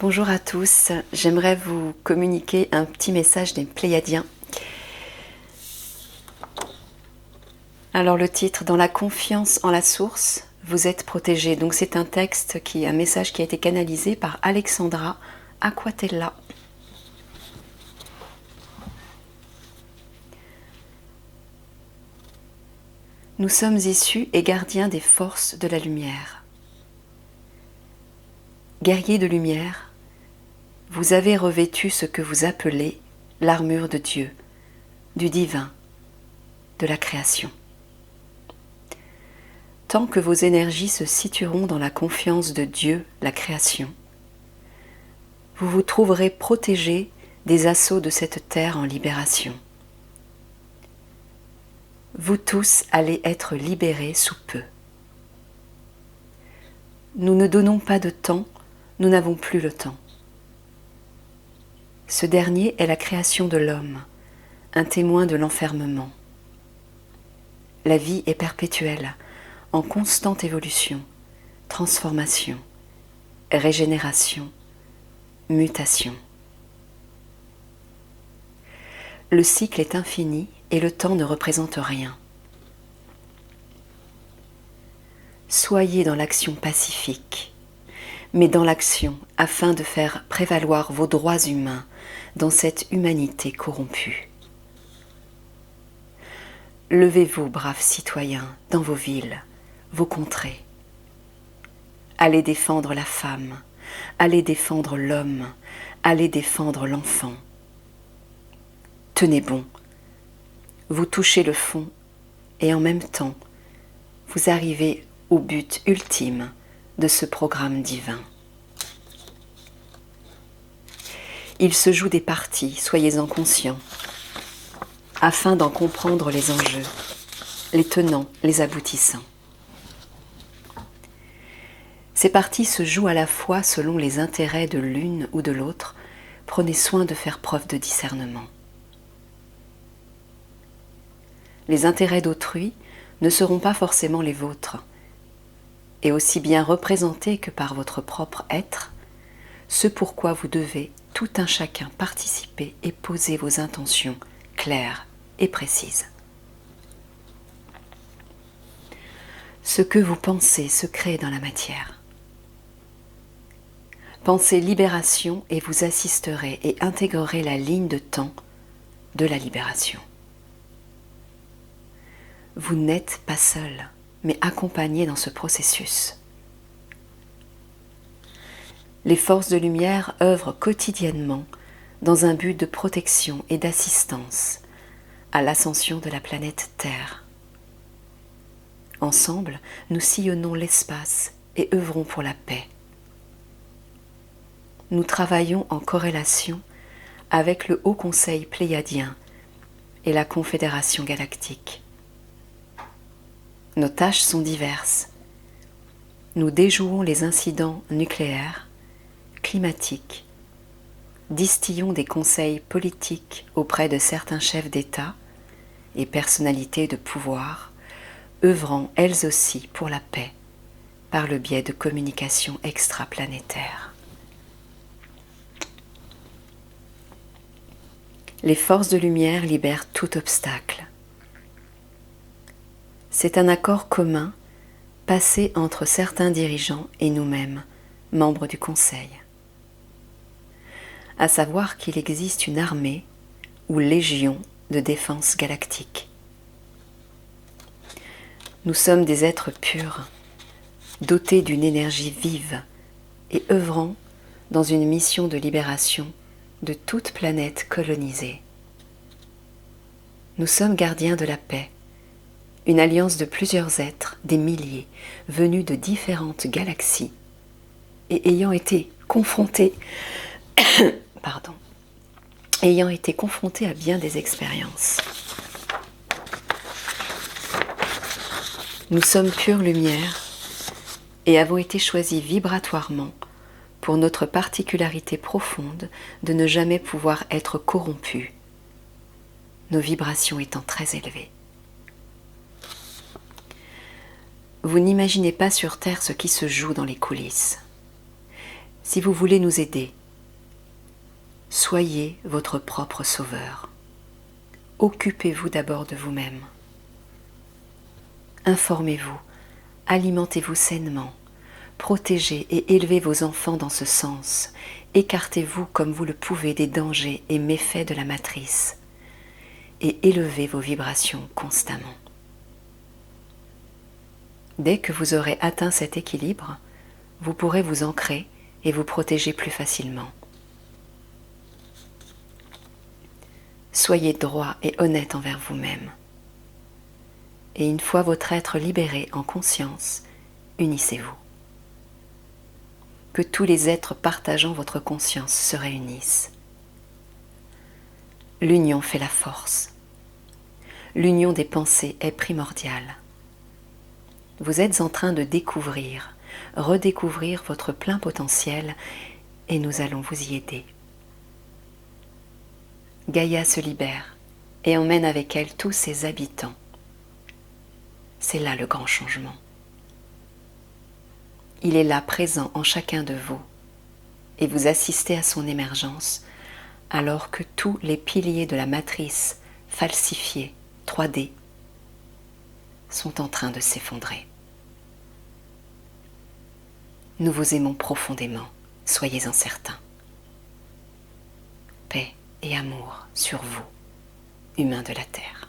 Bonjour à tous, j'aimerais vous communiquer un petit message des Pléiadiens. Alors le titre, dans la confiance en la source, vous êtes protégés. Donc c'est un un message qui a été canalisé par Alexandra Aquatella. Nous sommes issus et gardiens des forces de la lumière. Guerriers de lumière, vous avez revêtu ce que vous appelez l'armure de Dieu, du divin, de la création. Tant que vos énergies se situeront dans la confiance de Dieu, la création, vous vous trouverez protégés des assauts de cette terre en libération. Vous tous allez être libérés sous peu. Nous ne donnons pas de temps, nous n'avons plus le temps. Ce dernier est la création de l'homme, un témoin de l'enfermement. La vie est perpétuelle, en constante évolution, transformation, régénération, mutation. Le cycle est infini et le temps ne représente rien. Soyez dans l'action pacifique, mais dans l'action afin de faire prévaloir vos droits humains dans cette humanité corrompue. Levez-vous, braves citoyens, dans vos villes, vos contrées. Allez défendre la femme, allez défendre l'homme, allez défendre l'enfant. Tenez bon, vous touchez le fond et en même temps, vous arrivez au but ultime de ce programme divin. Il se joue des parties, soyez-en conscients, afin d'en comprendre les enjeux, les tenants, les aboutissants. Ces parties se jouent à la fois selon les intérêts de l'une ou de l'autre. Prenez soin de faire preuve de discernement. Les intérêts d'autrui ne seront pas forcément les vôtres, et aussi bien représentés que par votre propre être, ce pourquoi vous devez tout un chacun participer et poser vos intentions claires et précises. Ce que vous pensez se crée dans la matière. Pensez libération et vous assisterez et intégrerez la ligne de temps de la libération. Vous n'êtes pas seul, mais accompagné dans ce processus. Les forces de lumière œuvrent quotidiennement dans un but de protection et d'assistance à l'ascension de la planète Terre. Ensemble, nous sillonnons l'espace et œuvrons pour la paix. Nous travaillons en corrélation avec le Haut Conseil pléiadien et la Confédération galactique. Nos tâches sont diverses. Nous déjouons les incidents nucléaires, climatiques, distillons des conseils politiques auprès de certains chefs d'État et personnalités de pouvoir, œuvrant elles aussi pour la paix par le biais de communications extraplanétaires. Les forces de lumière libèrent tout obstacle. C'est un accord commun passé entre certains dirigeants et nous-mêmes, membres du Conseil. À savoir qu'il existe une armée ou légion de défense galactique. Nous sommes des êtres purs, dotés d'une énergie vive et œuvrant dans une mission de libération de toute planète colonisée. Nous sommes gardiens de la paix, une alliance de plusieurs êtres, des milliers, venus de différentes galaxies et ayant été confrontés à bien des expériences. Nous sommes pure lumière et avons été choisis vibratoirement pour notre particularité profonde de ne jamais pouvoir être corrompus, nos vibrations étant très élevées. Vous n'imaginez pas sur Terre ce qui se joue dans les coulisses. Si vous voulez nous aider, soyez votre propre sauveur. Occupez-vous d'abord de vous-même. Informez-vous, alimentez-vous sainement, protégez et élevez vos enfants dans ce sens. Écartez-vous comme vous le pouvez des dangers et méfaits de la matrice et élevez vos vibrations constamment. Dès que vous aurez atteint cet équilibre, vous pourrez vous ancrer et vous protéger plus facilement. Soyez droit et honnête envers vous-même. Et une fois votre être libéré en conscience, unissez-vous. Que tous les êtres partageant votre conscience se réunissent. L'union fait la force. L'union des pensées est primordiale. Vous êtes en train de découvrir, redécouvrir votre plein potentiel et nous allons vous y aider. Gaïa se libère et emmène avec elle tous ses habitants. C'est là le grand changement. Il est là présent en chacun de vous et vous assistez à son émergence alors que tous les piliers de la matrice falsifiée 3D sont en train de s'effondrer. Nous vous aimons profondément, soyez-en certains. Paix et amour sur vous, humains de la Terre.